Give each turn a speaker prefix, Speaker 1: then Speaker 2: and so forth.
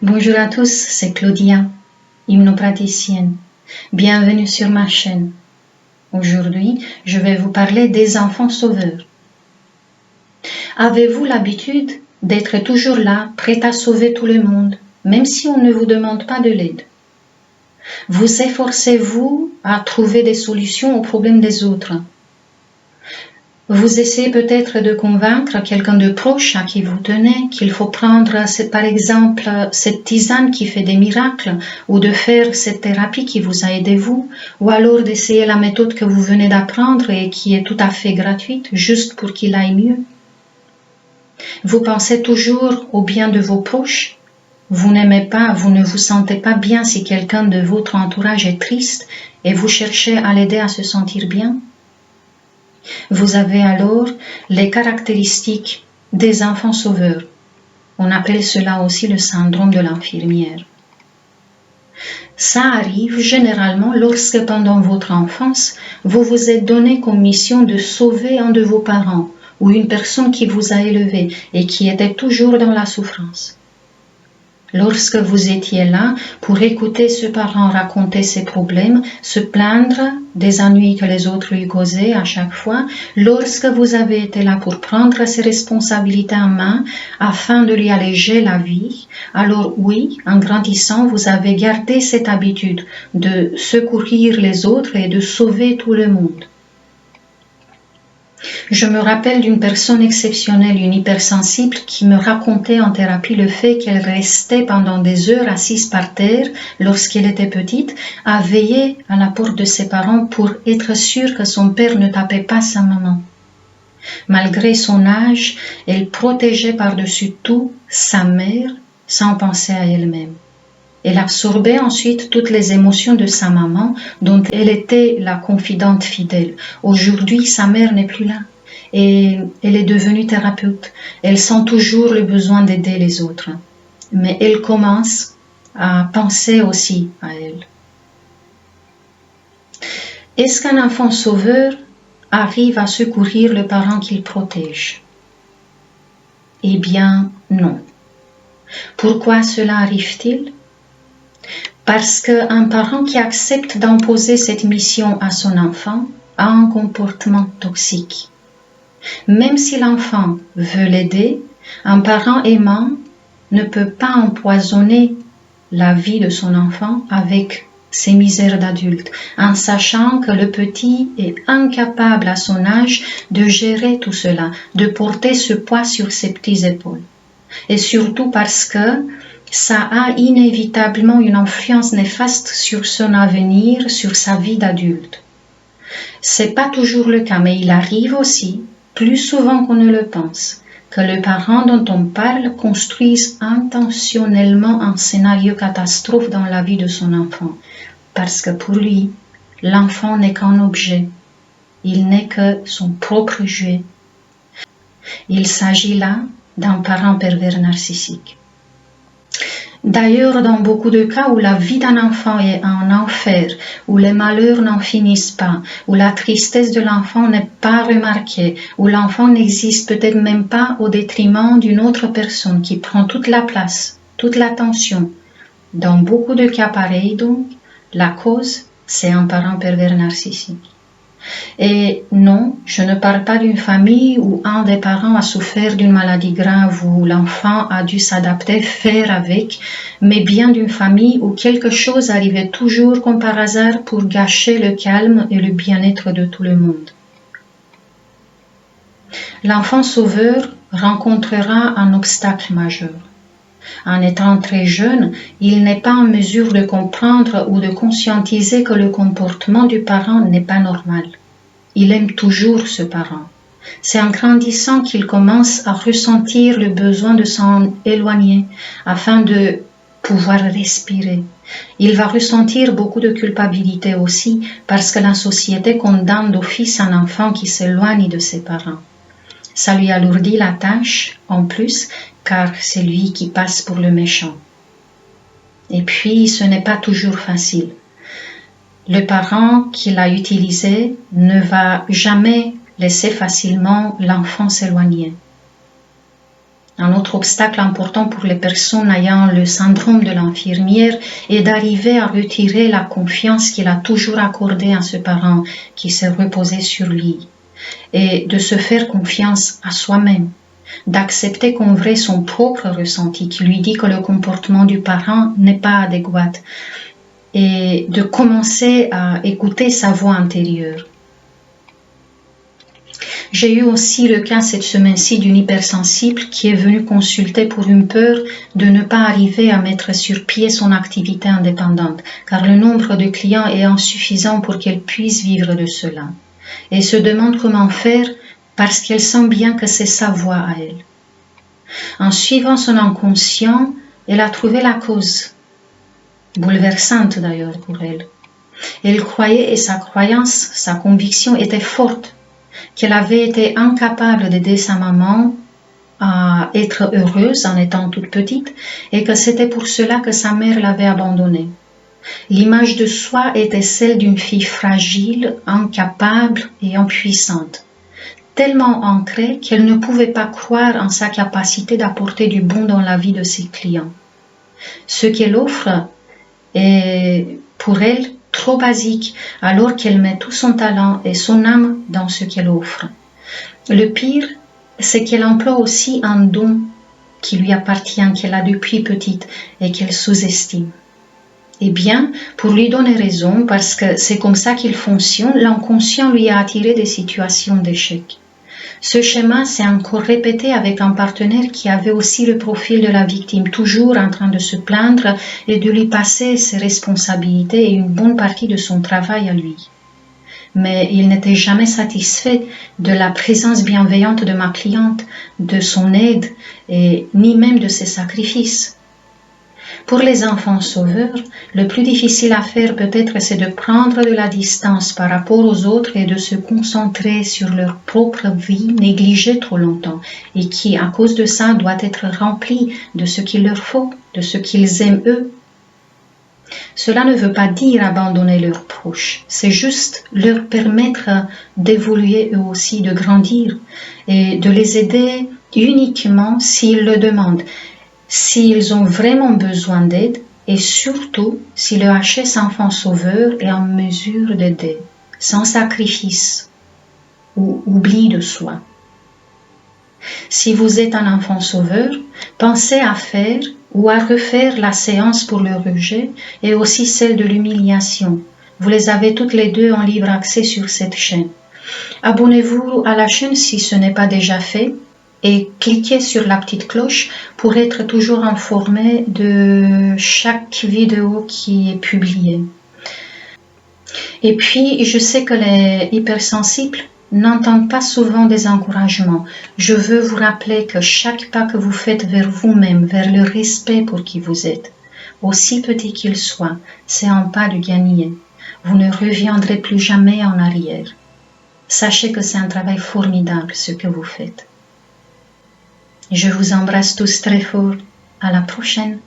Speaker 1: Bonjour à tous, c'est Claudia, hypnopraticienne. Bienvenue sur ma chaîne. Aujourd'hui, je vais vous parler des enfants sauveurs. Avez-vous l'habitude d'être toujours là, prêt à sauver tout le monde, même si on ne vous demande pas de l'aide? Vous efforcez-vous à trouver des solutions aux problèmes des autres? Vous essayez peut-être de convaincre quelqu'un de proche à qui vous tenez qu'il faut prendre, par exemple, cette tisane qui fait des miracles, ou de faire cette thérapie qui vous a aidé vous, ou alors d'essayer la méthode que vous venez d'apprendre et qui est tout à fait gratuite, juste pour qu'il aille mieux. Vous pensez toujours au bien de vos proches. Vous n'aimez pas, vous ne vous sentez pas bien si quelqu'un de votre entourage est triste et vous cherchez à l'aider à se sentir bien. Vous avez alors les caractéristiques des enfants sauveurs. On appelle cela aussi le syndrome de l'infirmière. Ça arrive généralement lorsque pendant votre enfance, vous vous êtes donné comme mission de sauver un de vos parents ou une personne qui vous a élevé et qui était toujours dans la souffrance. Lorsque vous étiez là pour écouter ce parent raconter ses problèmes, se plaindre des ennuis que les autres lui causaient à chaque fois, lorsque vous avez été là pour prendre ses responsabilités en main afin de lui alléger la vie, alors oui, en grandissant, vous avez gardé cette habitude de secourir les autres et de sauver tout le monde. Je me rappelle d'une personne exceptionnelle, une hypersensible, qui me racontait en thérapie le fait qu'elle restait pendant des heures assise par terre lorsqu'elle était petite, à veiller à la porte de ses parents pour être sûre que son père ne tapait pas sa maman. Malgré son âge, elle protégeait par-dessus tout sa mère sans penser à elle-même. Elle absorbait ensuite toutes les émotions de sa maman, dont elle était la confidente fidèle. Aujourd'hui, sa mère n'est plus là et elle est devenue thérapeute. Elle sent toujours le besoin d'aider les autres, mais elle commence à penser aussi à elle. Est-ce qu'un enfant sauveur arrive à secourir le parent qu'il protège? Eh bien, non. Pourquoi cela arrive-t-il? Parce qu'un parent qui accepte d'imposer cette mission à son enfant a un comportement toxique. Même si l'enfant veut l'aider, un parent aimant ne peut pas empoisonner la vie de son enfant avec ses misères d'adulte, en sachant que le petit est incapable à son âge de gérer tout cela, de porter ce poids sur ses petites épaules. Et surtout parce que ça a inévitablement une influence néfaste sur son avenir, sur sa vie d'adulte. C'est pas toujours le cas, mais il arrive aussi, plus souvent qu'on ne le pense, que le parent dont on parle construise intentionnellement un scénario catastrophe dans la vie de son enfant, parce que pour lui, l'enfant n'est qu'un objet, il n'est que son propre jouet. Il s'agit là d'un parent pervers narcissique. D'ailleurs, dans beaucoup de cas où la vie d'un enfant est un enfer, où les malheurs n'en finissent pas, où la tristesse de l'enfant n'est pas remarquée, où l'enfant n'existe peut-être même pas au détriment d'une autre personne qui prend toute la place, toute l'attention. Dans beaucoup de cas pareils, donc, la cause, c'est un parent pervers narcissique. Et non, je ne parle pas d'une famille où un des parents a souffert d'une maladie grave, où l'enfant a dû s'adapter, faire avec, mais bien d'une famille où quelque chose arrivait toujours comme par hasard pour gâcher le calme et le bien-être de tout le monde. L'enfant sauveur rencontrera un obstacle majeur. En étant très jeune, il n'est pas en mesure de comprendre ou de conscientiser que le comportement du parent n'est pas normal. Il aime toujours ce parent. C'est en grandissant qu'il commence à ressentir le besoin de s'en éloigner afin de pouvoir respirer. Il va ressentir beaucoup de culpabilité aussi parce que la société condamne d'office un enfant qui s'éloigne de ses parents. Ça lui alourdit la tâche en plus car c'est lui qui passe pour le méchant. Et puis ce n'est pas toujours facile. Le parent qui l'a utilisé ne va jamais laisser facilement l'enfant s'éloigner. Un autre obstacle important pour les personnes ayant le syndrome de l'infirmière est d'arriver à retirer la confiance qu'il a toujours accordée à ce parent qui s'est reposé sur lui et de se faire confiance à soi-même, d'accepter qu'en vrai son propre ressenti qui lui dit que le comportement du parent n'est pas adéquat et de commencer à écouter sa voix intérieure. J'ai eu aussi le cas cette semaine-ci d'une hypersensible qui est venue consulter pour une peur de ne pas arriver à mettre sur pied son activité indépendante, car le nombre de clients est insuffisant pour qu'elle puisse vivre de cela. Et se demande comment faire parce qu'elle sent bien que c'est sa voie à elle. En suivant son inconscient, elle a trouvé la cause, bouleversante d'ailleurs pour elle. Elle croyait et sa croyance, sa conviction était forte, qu'elle avait été incapable d'aider sa maman à être heureuse en étant toute petite et que c'était pour cela que sa mère l'avait abandonnée. L'image de soi était celle d'une fille fragile, incapable et impuissante, tellement ancrée qu'elle ne pouvait pas croire en sa capacité d'apporter du bon dans la vie de ses clients. Ce qu'elle offre est pour elle trop basique, alors qu'elle met tout son talent et son âme dans ce qu'elle offre. Le pire, c'est qu'elle emploie aussi un don qui lui appartient, qu'elle a depuis petite et qu'elle sous-estime. Eh bien, pour lui donner raison, parce que c'est comme ça qu'il fonctionne, l'inconscient lui a attiré des situations d'échec. Ce schéma s'est encore répété avec un partenaire qui avait aussi le profil de la victime, toujours en train de se plaindre et de lui passer ses responsabilités et une bonne partie de son travail à lui. Mais il n'était jamais satisfait de la présence bienveillante de ma cliente, de son aide et ni même de ses sacrifices. Pour les enfants sauveurs, le plus difficile à faire peut-être c'est de prendre de la distance par rapport aux autres et de se concentrer sur leur propre vie négligée trop longtemps et qui, à cause de ça, doit être remplie de ce qu'il leur faut, de ce qu'ils aiment eux. Cela ne veut pas dire abandonner leurs proches, c'est juste leur permettre d'évoluer eux aussi, de grandir et de les aider uniquement s'ils le demandent, s'ils ont vraiment besoin d'aide et surtout si le HS Enfant Sauveur est en mesure d'aider, sans sacrifice ou oubli de soi. Si vous êtes un enfant sauveur, pensez à faire ou à refaire la séance pour le rejet et aussi celle de l'humiliation. Vous les avez toutes les deux en libre accès sur cette chaîne. Abonnez-vous à la chaîne si ce n'est pas déjà fait et cliquez sur la petite cloche pour être toujours informé de chaque vidéo qui est publiée. Et puis, je sais que les hypersensibles n'entendent pas souvent des encouragements. Je veux vous rappeler que chaque pas que vous faites vers vous-même, vers le respect pour qui vous êtes, aussi petit qu'il soit, c'est un pas de gagner. Vous ne reviendrez plus jamais en arrière. Sachez que c'est un travail formidable ce que vous faites. Je vous embrasse tous très fort. À la prochaine.